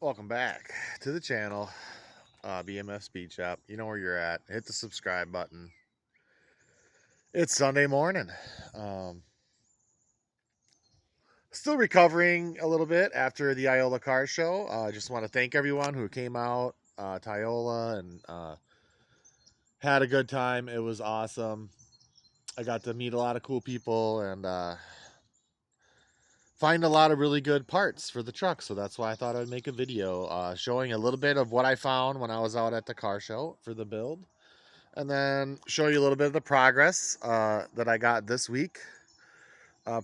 Welcome back to the channel, BMF Speed Shop. You know where you're at. Hit the subscribe button. It's Sunday morning. Um, Still recovering a little bit after the Iola car show. I just want to thank everyone who came out to Iola and had a good time. It was awesome. I got to meet a lot of cool people and find a lot of really good parts for the truck. So that's why I thought I'd make a video showing a little bit of what I found when I was out at the car show for the build. And then show you a little bit of the progress that I got this week.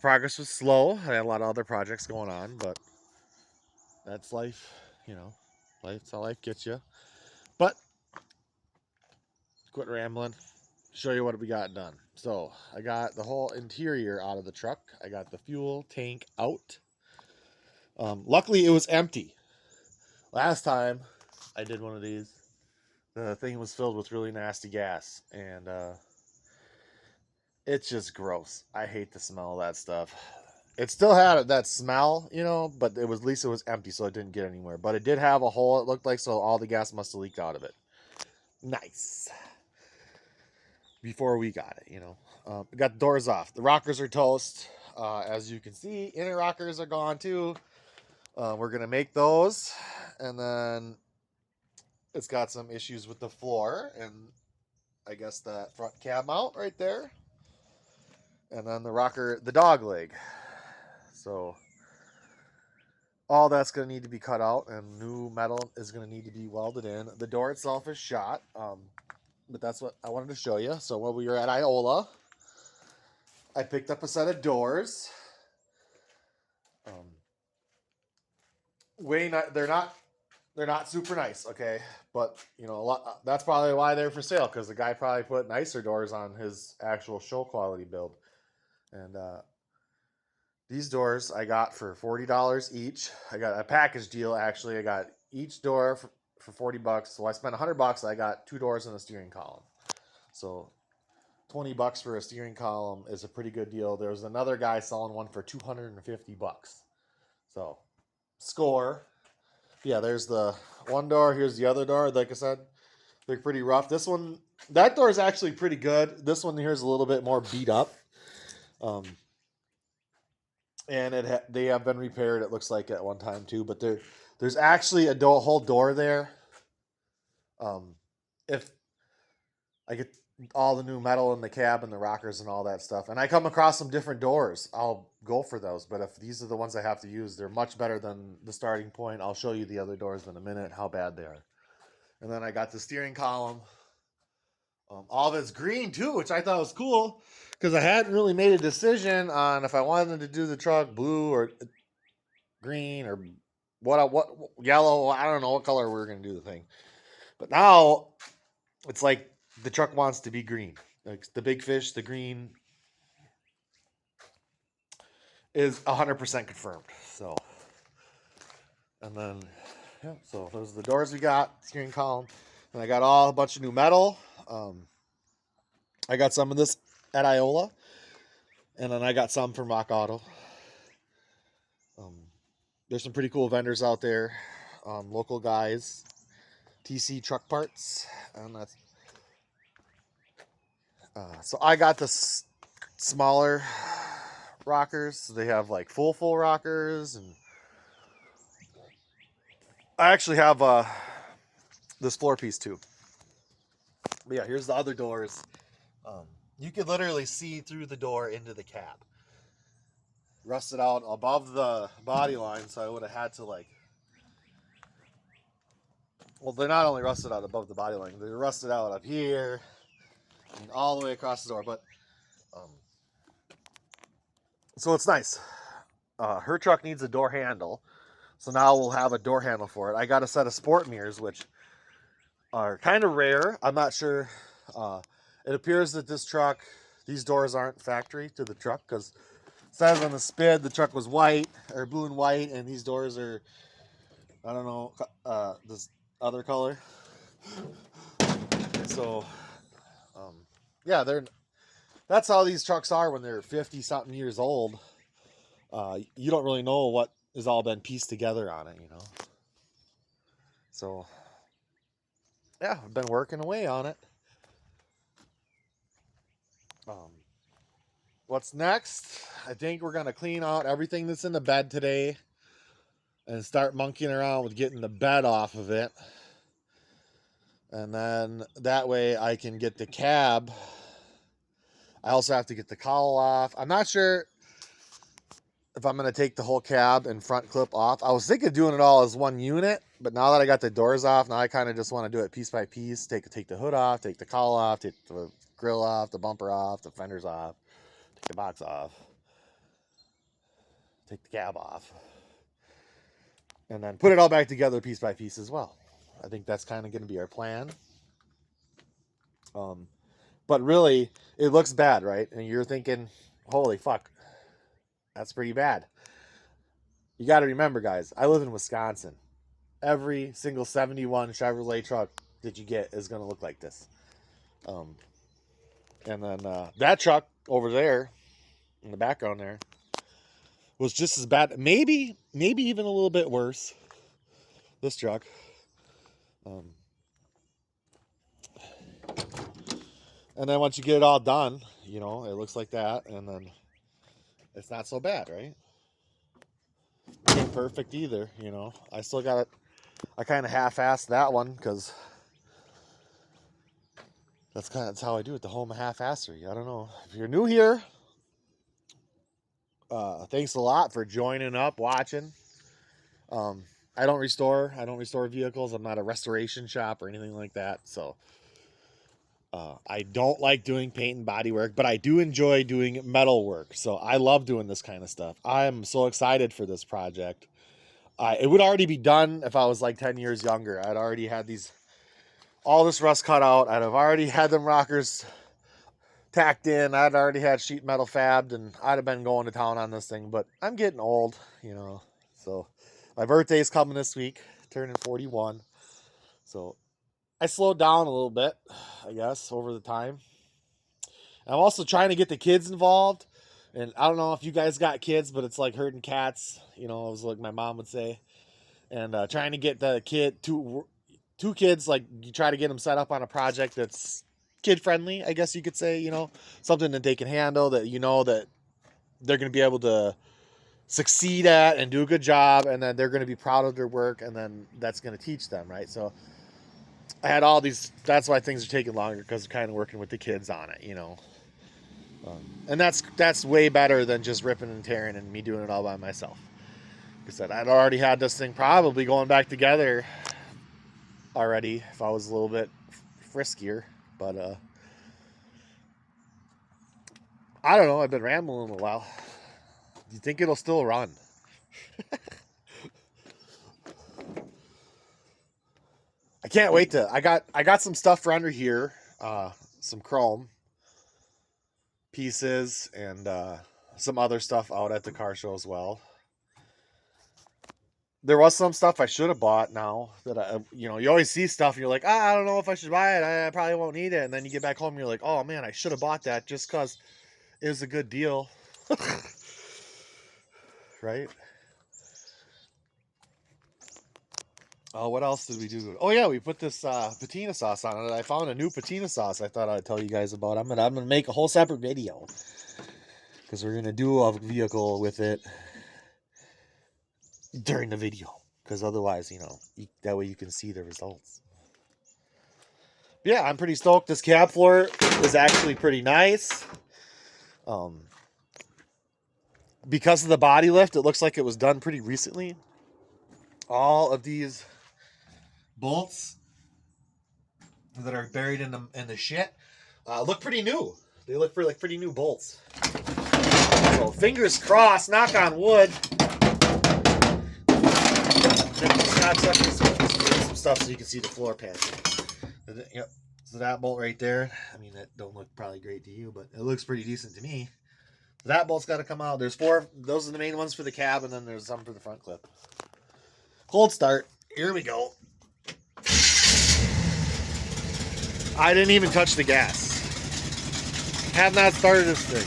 Progress was slow. I had a lot of other projects going on, but that's life, you know. Life's how life gets you. But quit rambling. Show you what we got done. So I got the whole interior out of the truck. I got the fuel tank out. Luckily, it was empty. Last time I did one of these, the thing was filled with really nasty gas, and it's just gross. I hate the smell of that stuff. It still had that smell, you know, but it was, at least it was empty, so it didn't get anywhere. But it did have a hole, it looked like, so all the gas must have leaked out of it. Nice. Before we got it, you know. We got the doors off. The rockers are toast. As you can see, inner rockers are gone too. We're going to make those. And then it's got some issues with the floor. And I guess that front cab mount right there. And then the rocker, the dog leg. So all that's going to need to be cut out, and new metal is going to need to be welded in. The door itself is shot, but that's what I wanted to show you. So when we were at Iola, I picked up a set of doors. They're not super nice, okay, but you know, that's probably why they're for sale, because the guy probably put nicer doors on his actual show quality build. And these doors I got for $40 each. I got a package deal, actually. I got each door for $40. So I spent $100. I got 2 doors and a steering column. So $20 for a steering column is a pretty good deal. There was another guy selling one for $250. So score. Yeah, there's the one door. Here's the other door. Like I said, they're pretty rough. This one, that door is actually pretty good. This one here is a little bit more beat up. And they have been repaired, it looks like, at one time too. But there's actually a whole door there. If I get all the new metal in the cab and the rockers and all that stuff, and I come across some different doors, I'll go for those. But if these are the ones I have to use, they're much better than the starting point. I'll show you the other doors in a minute, how bad they are. And then I got the steering column. All of it's green too, which I thought was cool, because I hadn't really made a decision on if I wanted to do the truck blue or green or what yellow. I don't know what color we were going to do the thing. But now it's like the truck wants to be green. Like the Big Fish, the green is 100% confirmed. So, and then, yeah, so those are the doors we got, steering column. And I got a bunch of new metal. I got some of this at Iola. And then I got some from Rock Auto. There's some pretty cool vendors out there. Local guys. TC Truck Parts. And that's... so I got the smaller rockers. They have like full rockers, and I actually have this floor piece too. But yeah, here's the other doors. You could literally see through the door into the cab. Rusted out above the body line, so I would have had to like... Well, they're not only rusted out above the body line, they're rusted out up here and all the way across the door. But so it's nice. Her truck needs a door handle, so now we'll have a door handle for it. I got a set of sport mirrors, which are kind of rare. I'm not sure. It appears that this truck, these doors aren't factory to the truck, because it says on the SPID the truck was white, or blue and white, and these doors are, I don't know, this other color. So, yeah, that's how these trucks are when they're 50-something years old. You don't really know what has all been pieced together on it, you know. So, yeah, I've been working away on it. What's next? I think we're going to clean out everything that's in the bed today and start monkeying around with getting the bed off of it. And then that way I can get the cab. I also have to get the cowl off. I'm not sure if I'm going to take the whole cab and front clip off. I was thinking of doing it all as one unit, but now that I got the doors off, now I kind of just want to do it piece by piece. Take the hood off, take the cowl off, take the grill off, the bumper off, the fenders off, take the box off, take the cab off, and then put it all back together piece by piece as well. I think that's kind of going to be our plan. But really, it looks bad, right? And you're thinking, holy fuck, that's pretty bad. You got to remember, guys, I live in Wisconsin. Every single 71 Chevrolet truck that you get is going to look like this. And then that truck over there in the background there was just as bad. Maybe even a little bit worse. This truck. And then once you get it all done, you know, it looks like that. And then it's not so bad, right? It ain't perfect either, you know. I still got it. I kind of half-assed that one because that's how I do it. The home half-assery. I don't know. If you're new here, thanks a lot for joining up, watching. I don't restore vehicles. I'm not a restoration shop or anything like that. So I don't like doing paint and body work, but I do enjoy doing metal work. So I love doing this kind of stuff. I am so excited for this project. It would already be done if I was like 10 years younger. I'd already had all this rust cut out. I'd have already had them rockers tacked in. I'd already had sheet metal fabbed, and I'd have been going to town on this thing. But I'm getting old, you know. So my birthday's coming this week, turning 41. So I slowed down a little bit, I guess, over the time. And I'm also trying to get the kids involved. And I don't know if you guys got kids, but it's like herding cats, you know, it was like my mom would say. And trying to get the two kids, like you try to get them set up on a project that's kid friendly, I guess you could say, you know, something that they can handle, that you know that they're going to be able to succeed at and do a good job, and then they're going to be proud of their work, and then that's going to teach them, right? So I had all these, that's why things are taking longer, because they're kind of working with the kids on it, you know. And that's way better than just ripping and tearing and me doing it all by myself. Like I said, I'd already had this thing probably going back together already if I was a little bit friskier, but I don't know. I've been rambling a while. Do you think it'll still run? I can't wait to. I got some stuff for under here, some chrome pieces and some other stuff out at the car show as well. There was some stuff I should have bought now that you always see stuff and you're like, I don't know if I should buy it. I probably won't need it. And then you get back home and you're like, oh man, I should have bought that just because it was a good deal. Right? Oh, what else did we do? Oh yeah, we put this patina sauce on it. I found a new patina sauce I thought I'd tell you guys about. I'm gonna make a whole separate video because we're gonna do a vehicle with it during the video, because otherwise, that way you can see the results. Yeah, I'm pretty stoked. This cab floor is actually pretty nice. Because of the body lift, it looks like it was done pretty recently. All of these bolts that are buried in the shit look pretty new. They look like pretty new bolts. So fingers crossed, knock on wood. Some stuff so you can see the floor pan. Yep. So that bolt right there, I mean, that don't look probably great to you, but it looks pretty decent to me. That bolt's got to come out. There's 4. Those are the main ones for the cab, and then there's some for the front clip. Cold start. Here we go. I didn't even touch the gas. Have not started this thing.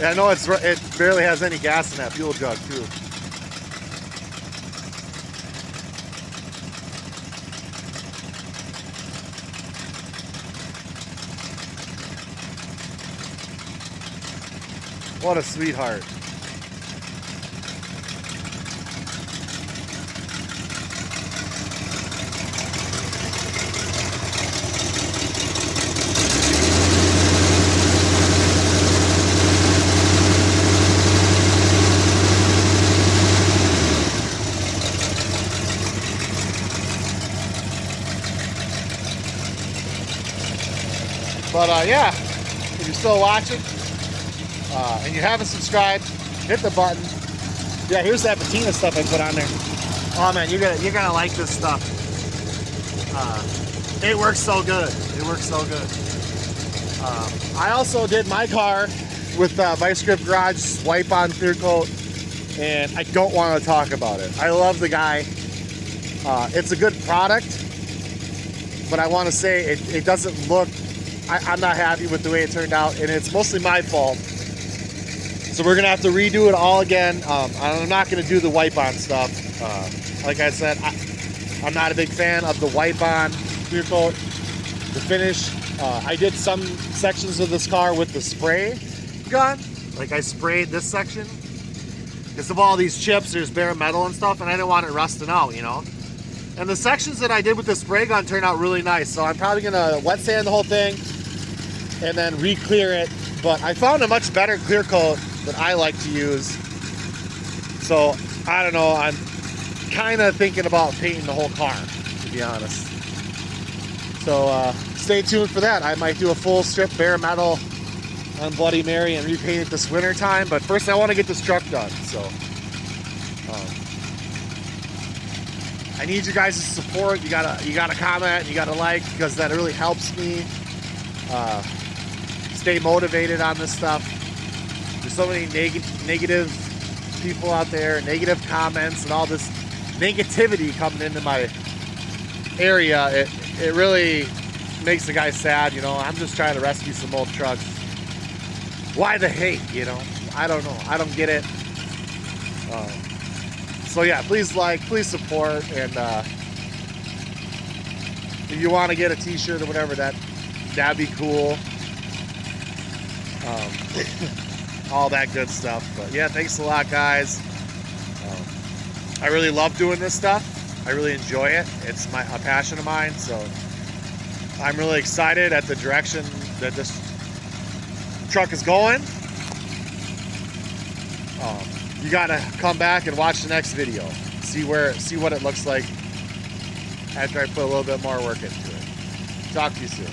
I know it barely has any gas in that fuel jug too. What a sweetheart. But yeah, if you're still watching and you haven't subscribed, hit the button. Yeah, here's that patina stuff I put on there. Oh man, you're gonna like this stuff. It works so good. It works so good. I also did my car with Vice Grip Garage wipe on clear coat, and I don't want to talk about it. I love the guy. It's a good product, but I want to say it doesn't look. I'm not happy with the way it turned out, and it's mostly my fault. So we're gonna have to redo it all again. I'm not gonna do the wipe-on stuff. Like I said, I'm not a big fan of the wipe-on clear coat. The finish, I did some sections of this car with the spray gun. Like I sprayed this section. Because of all these chips, there's bare metal and stuff, and I didn't want it rusting out, you know. And the sections that I did with the spray gun turned out really nice. So I'm probably gonna wet sand the whole thing and then re-clear it. But I found a much better clear coat that I like to use. So I don't know, I'm kind of thinking about painting the whole car, to be honest. So stay tuned for that. I might do a full strip bare metal on Bloody Mary and repaint it this winter time. But first I want to get this truck done. So I need you guys' support. You gotta comment, you gotta like, because that really helps me stay motivated on this stuff. There's so many negative people out there, negative comments, and all this negativity coming into my area. It really makes the guy sad, you know. I'm just trying to rescue some old trucks. Why the hate, you know? I don't know. I don't get it. So yeah, please like, please support, and if you want to get a t-shirt or whatever, that'd be cool. All that good stuff. But yeah, thanks a lot, guys. I really love doing this stuff. I really enjoy it. It's a passion of mine, so I'm really excited at the direction that this truck is going. You gotta come back and watch the next video. See what it looks like after I put a little bit more work into it. Talk to you soon.